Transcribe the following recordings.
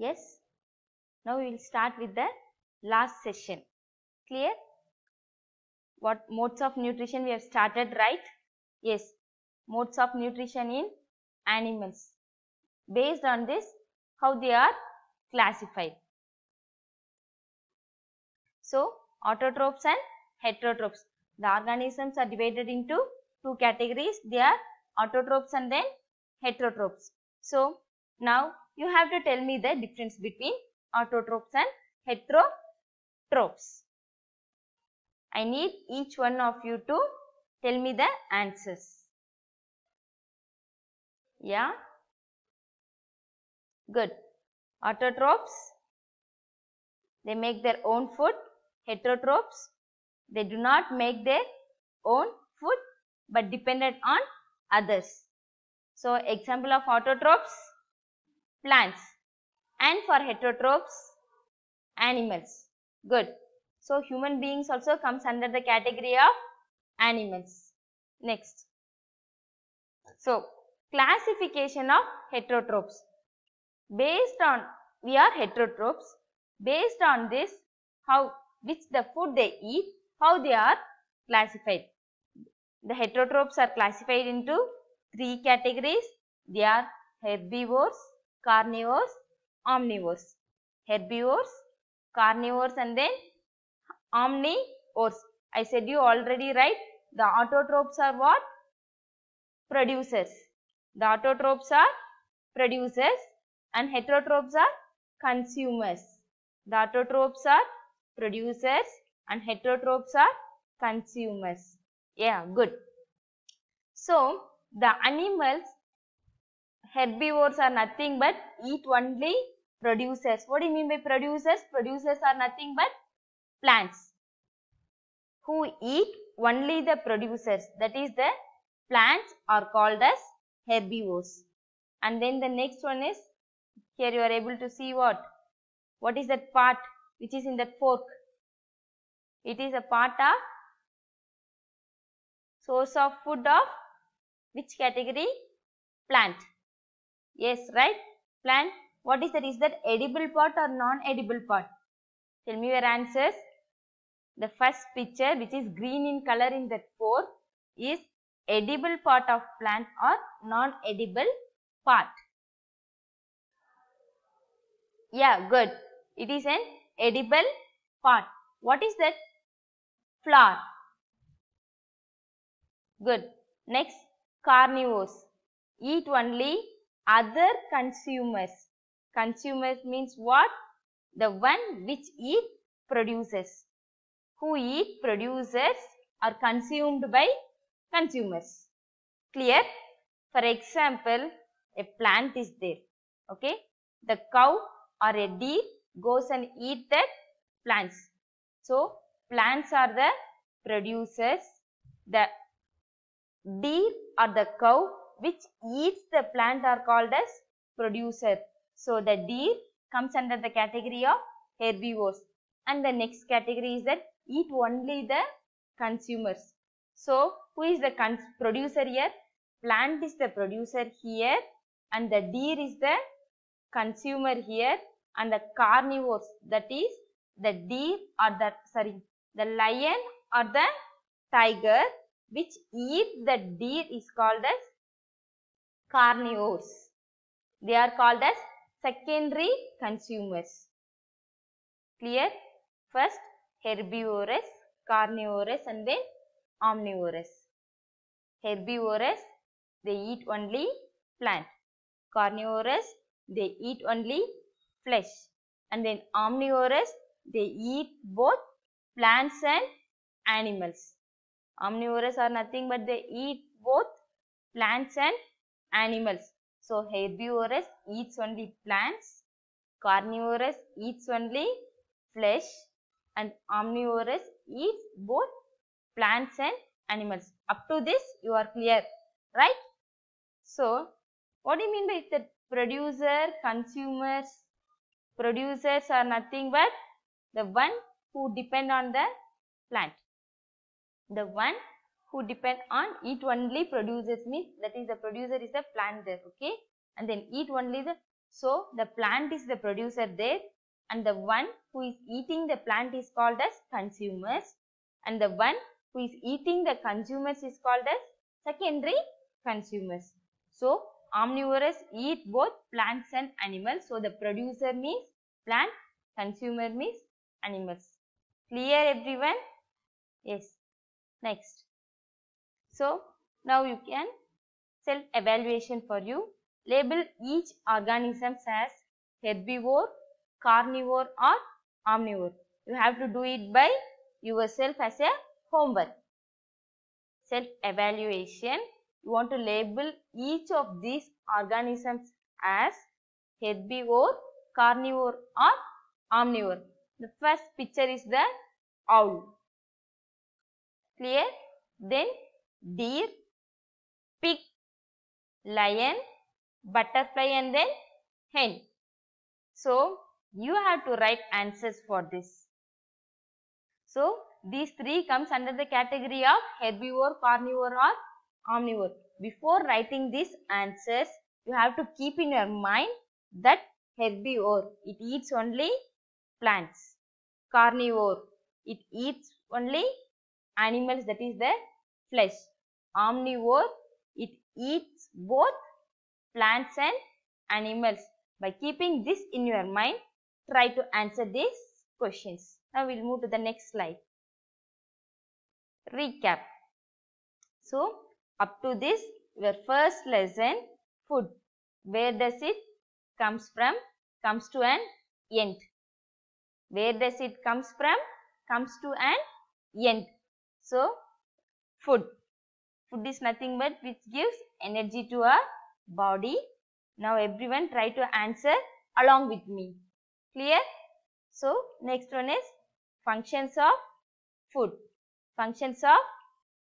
Yes. Now we will start with the last session. Clear? What modes of nutrition we have started, right? Yes. Modes of nutrition in animals. Based on this, how they are classified. So, autotrophs and heterotrophs. The organisms are divided into two categories. They are autotrophs and then heterotrophs. So, now you have to tell me the difference between autotrophs and heterotrophs. I need each one of you to tell me the answers. Yeah? Good. Autotrophs, they make their own food. Heterotrophs, they do not make their own food but dependent on others. So, example of autotrophs, plants, and for heterotrophs, animals. Good. So, human beings also comes under the category of animals. Next. So, classification of heterotrophs. Based on, we are heterotrophs. Based on this, which the food they eat, how they are classified. The heterotrophs are classified into three categories. They are herbivores, carnivores, omnivores. Herbivores, carnivores, and then omnivores. I said you already, right? The autotrophs are what? Producers. The autotrophs are producers and heterotrophs are consumers. The autotrophs are producers and heterotrophs are consumers. Yeah, good. So, the animals, herbivores are nothing but eat only producers. What do you mean by producers? Producers are nothing but plants who eat only the producers. That is, the plants are called as herbivores. And then the next one is, here you are able to see what? What is that part which is in that fork? It is a part of source of food of which category? Plant. Yes, right? Plant. What is that? Is that edible part or non-edible part? Tell me your answers. The first picture, which is green in color in that fork, is edible part of plant or non-edible part? Yeah, good. It is an edible part. What is that? Flower. Good. Next, carnivores. Eat only other consumers. Consumers means what? The one which eat producers. Who eat producers are consumed by consumers. Clear? For example, a plant is there. Okay. The cow or a deer goes and eat that plants. So, plants are the producers. The deer or the cow which eats the plant are called as producer. So, the deer comes under the category of herbivores. And the next category is that eat only the consumers. So, who is the producer here? Plant is the producer here and the deer is the consumer here, and the carnivores, that is the deer or the lion or the tiger which eat the deer is called as carnivores. They are called as secondary consumers. Clear? First herbivorous, carnivorous, and then omnivorous. Herbivorous, they eat only plant. Carnivorous, they eat only flesh. And then omnivorous, they eat both plants and animals. Omnivorous are nothing but they eat both plants and animals. So, herbivorous eats only plants, carnivorous eats only flesh, and omnivorous eats both plants and animals. Up to this you are clear, right? So, what do you mean by the producer, consumers? Producers are nothing but the one who depend on the plant. The one who depend on eat only producers means that is the producer is the plant there, okay? And then eat only the So the plant is the producer there, and the one who is eating the plant is called as consumers, and the one who is eating the consumers is called as secondary consumers. So omnivorous eat both plants and animals. So the producer means plant, consumer means animals. Clear everyone? Yes. Next. So now you can self-evaluation for you. Label each organism as herbivore, carnivore or omnivore. You have to do it by yourself as a homework. Self-evaluation. You want to label each of these organisms as herbivore, carnivore or omnivore. The first picture is the owl. Clear? Then deer, pig, lion, butterfly and then hen. So you have to write answers for this. So these three comes under the category of herbivore, carnivore or omnivore. Before writing these answers, you have to keep in your mind that herbivore, it eats only plants. Carnivore, it eats only animals, that is the flesh. Omnivore, it eats both plants and animals. By keeping this in your mind, try to answer these questions. Now we will move to the next slide. Recap. So up to this, your first lesson, food. Where does it comes from? Comes to an end. Where does it comes from? Comes to an end. So food. Food is nothing but which gives energy to our body. Now everyone try to answer along with me. Clear? So next one is functions of food. Functions of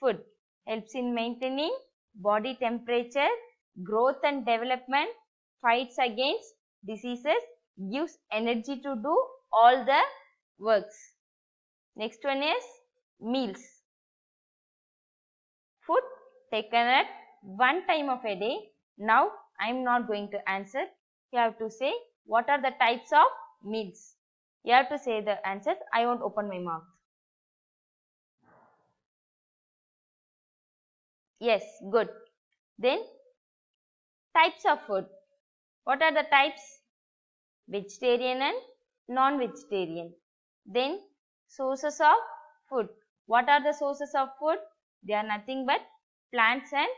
food. Helps in maintaining body temperature, growth and development, fights against diseases, gives energy to do all the works. Next one is meals. Food taken at one time of a day. Now I am not going to answer. You have to say what are the types of meals. You have to say the answers. I won't open my mouth. Yes, good. Then types of food. What are the types? Vegetarian and non-vegetarian. Then sources of food. What are the sources of food? They are nothing but plants and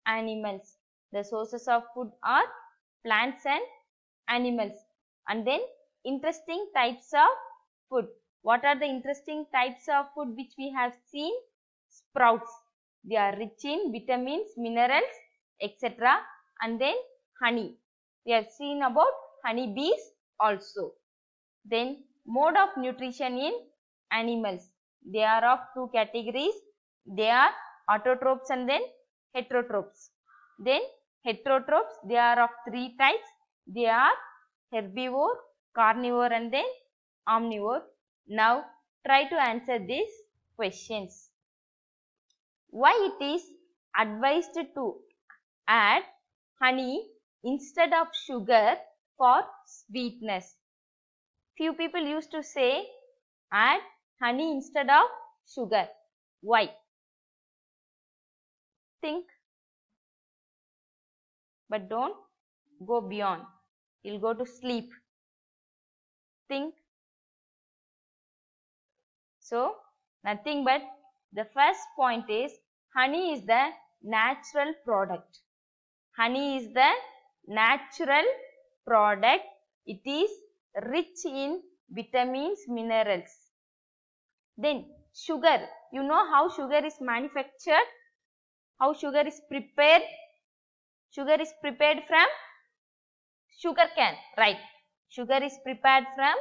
animals. The sources of food are plants and animals. And then interesting types of food. What are the interesting types of food which we have seen? Sprouts. They are rich in vitamins, minerals, etc. And then honey. We have seen about honey bees also. Then mode of nutrition in animals. They are of two categories. They are autotrophs and then heterotrophs. Then heterotrophs, they are of three types. They are herbivore, carnivore and then omnivore. Now try to answer these questions. Why it is advised to add honey instead of sugar for sweetness? Few people used to say add honey instead of sugar. Why? Think. But don't go beyond. You'll go to sleep. Think. So, nothing but the first point is honey is the natural product. Honey is the natural product. It is rich in vitamins, minerals. Then sugar. You know how sugar is manufactured? How sugar is prepared? Sugar is prepared from sugar cane, right? Sugar is prepared from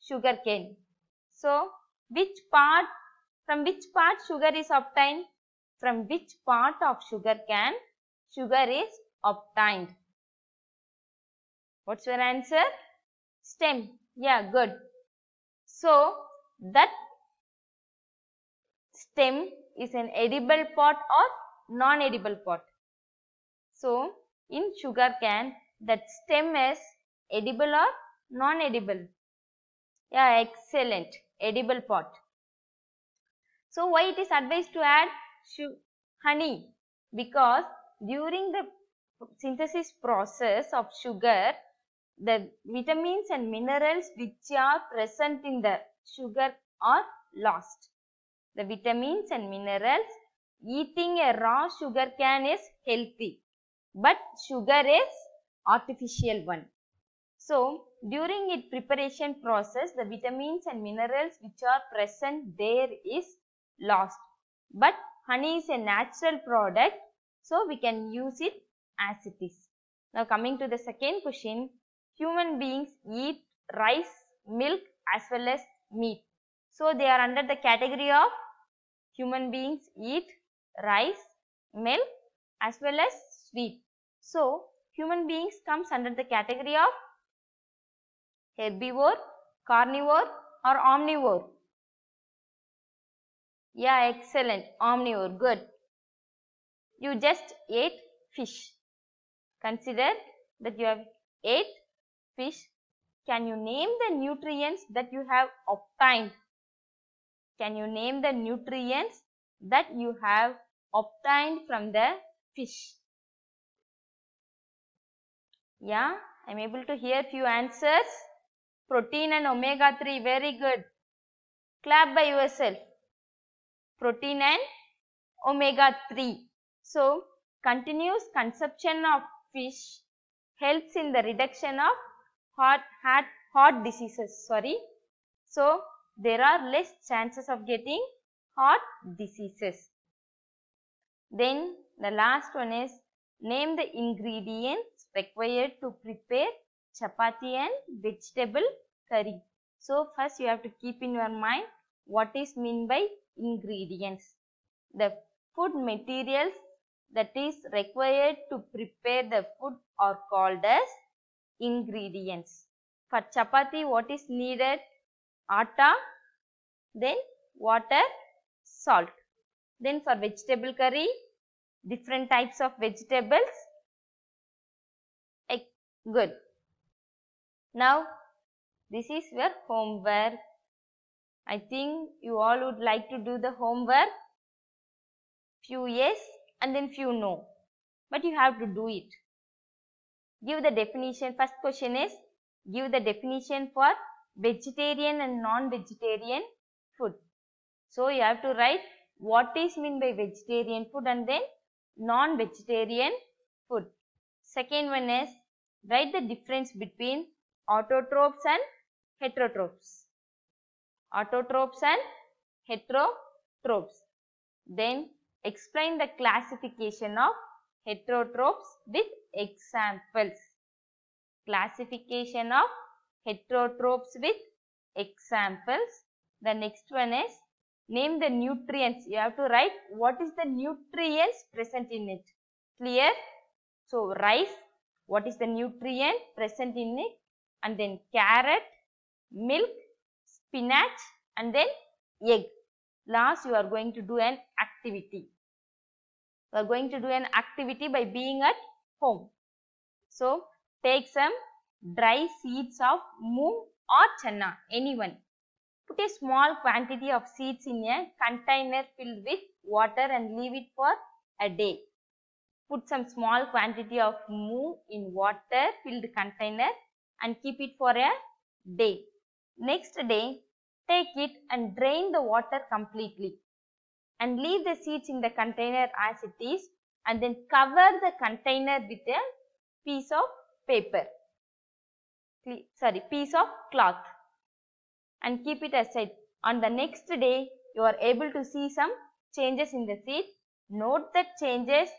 sugar cane. So, from which part sugar is obtained? From which part of sugar cane sugar is obtained? What's your answer? Stem. Yeah, good. So, that stem is an edible part or non-edible part. So, in sugar cane, that stem is Edible or non-edible? Yeah, excellent. Edible part. So why it is advised to add honey? Because during the synthesis process of sugar, the vitamins and minerals which are present in the sugar are lost. The vitamins and minerals, eating a raw sugar cane is healthy, but sugar is artificial one. So during its preparation process, the vitamins and minerals which are present there is lost. But honey is a natural product, so we can use it as it is. Now coming to the second question, human beings eat rice, milk as well as meat. So they are under the category of human beings eat rice, milk as well as sweet. So human beings comes under the category of herbivore, carnivore or omnivore? Yeah, excellent. Omnivore, good. You just ate fish. Consider that you have ate fish. Can you name the nutrients that you have obtained? Can you name the nutrients that you have obtained from the fish? Yeah, I am able to hear few answers. Protein and omega 3, very good. Clap by yourself. Protein and omega 3. So, continuous consumption of fish helps in the reduction of heart diseases. So, there are less chances of getting heart diseases. Then the last one is name the ingredients required to prepare chapati and vegetable curry. So, first you have to keep in your mind what is meant by ingredients. The food materials that is required to prepare the food are called as ingredients. For chapati, what is needed? Atta, then water, salt. Then for vegetable curry, different types of vegetables. Good. Now, this is your homework. I think you all would like to do the homework. Few yes and then few no. But you have to do it. Give the definition. First question is, give the definition for vegetarian and non-vegetarian food. So, you have to write what is meant by vegetarian food and then non-vegetarian food. Second one is, write the difference between autotrophs and heterotrophs. Autotrophs and heterotrophs. Then explain the classification of heterotrophs with examples. Classification of heterotrophs with examples. The next one is name the nutrients. You have to write what is the nutrients present in it. Clear? So rice, what is the nutrient present in it? And then carrot, milk, spinach and then egg. Last you are going to do an activity. You are going to do an activity by being at home. So take some dry seeds of moong or channa, anyone. Put a small quantity of seeds in a container filled with water and leave it for a day. Put some small quantity of moong in water filled container and keep it for a day. Next day, take it and drain the water completely and leave the seeds in the container as it is and then cover the container with a piece of paper. Piece of cloth and keep it aside. On the next day, you are able to see some changes in the seed. Note the changes,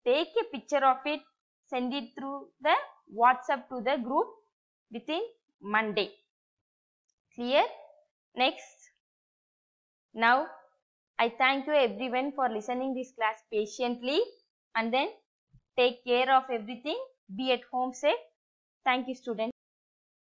take a picture of it, send it through the WhatsApp to the group within Monday. Clear? Next. Now, I thank you everyone for listening this class patiently and then take care of everything. Be at home safe. Thank you, students.